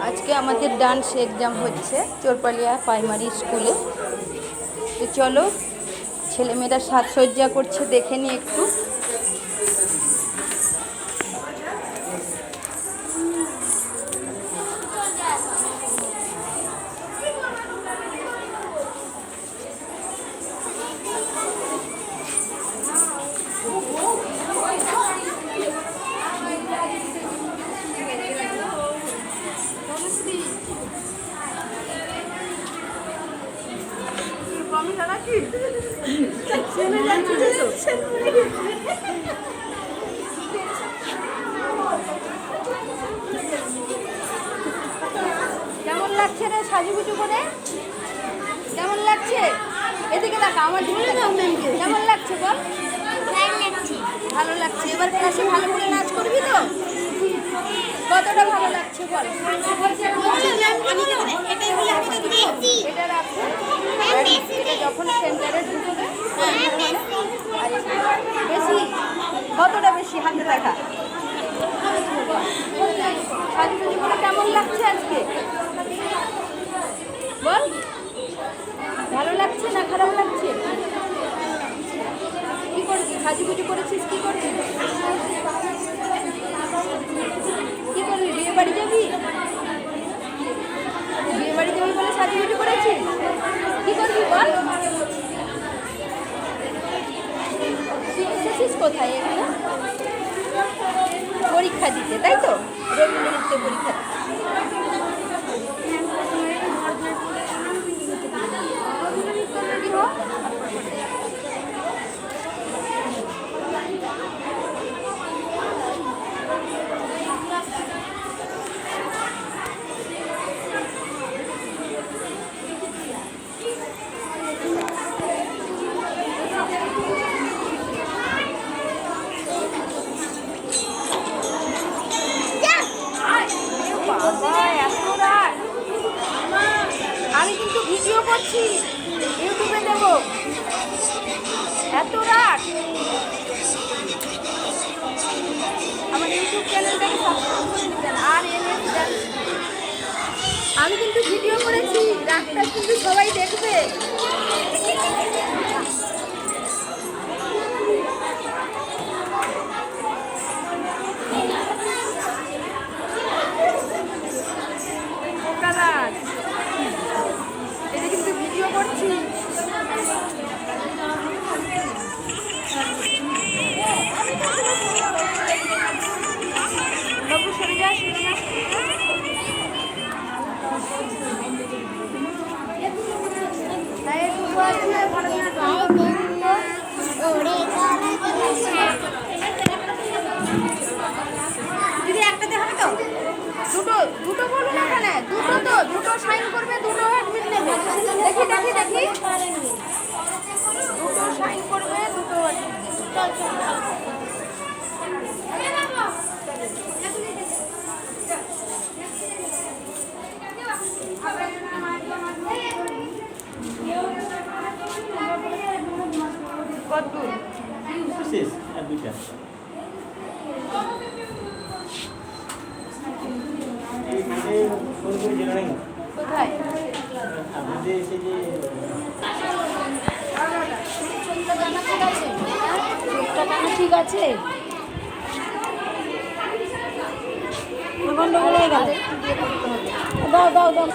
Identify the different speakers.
Speaker 1: আজকে আমাদের dance exam হচ্ছে চোরপালিয়া প্রাইমারি স্কুলে। তো চলো ছেলেমেয়েরা সাজসজ্জা করছে, দেখে নি একটু। কেমন লাগছে রে সাজুগুজু করে? কেমন লাগছে? এদিকে দেখা, আমার কেমন লাগছে বল? ভালো লাগছে। এবার ক্লাসে ভালো করে নাচ করবি তো? কতটা ভালো লাগছে বল? এটা রাখো, এটা যখন সেন্টারে ঢুকবে বেশি, কতটা বেশি হাতে দেখা। সাজুগুজু করে কেমন লাগছে আজকে বল? ভালো লাগছে না খারাপ লাগছে? কি করছিস? সাজুগুজু করেছিস, কি করছিস? কি করবি? বিয়ে বাড়ি যাবি? বিয়ে বাড়ি যাবি বলে সাজুগুজু করেছিস? কি করবি বল? শিখেছিস কোথায় এগুলো? পরীক্ষা দিতে, তাই তো? রবীন্দ্রনৃত্য পরীক্ষা দিতে। আমি কিন্তু ভিডিও করছি, ইউটিউবে দেব। এত রাত! আমার ইউটিউব চ্যানেলটাকে সাবস্ক্রাইব করে নেবেন। আর আমি কিন্তু ভিডিও করেছি, রাতটা কিন্তু সবাই দেখবে। এটা কিন্তু ভিডিও করছি। বাবু সরে যা, সরে যা। দিদি একটাতে হবে তো? দুটো দুটো বলুন এখানে, দুটো তো, দুটো সাইন করবে, দুটো অ্যাডমিট নেবে। দেখি দেখি দেখি, দুটো সাইন করবে, দুটো কত দূর?
Speaker 2: শেষ আর দুইটা।
Speaker 1: কোথায়?
Speaker 2: আপনাদের এসে যে
Speaker 1: ঠিক আছে,
Speaker 3: গন্ডগোল হয়ে গেল। দাও দাও দাও।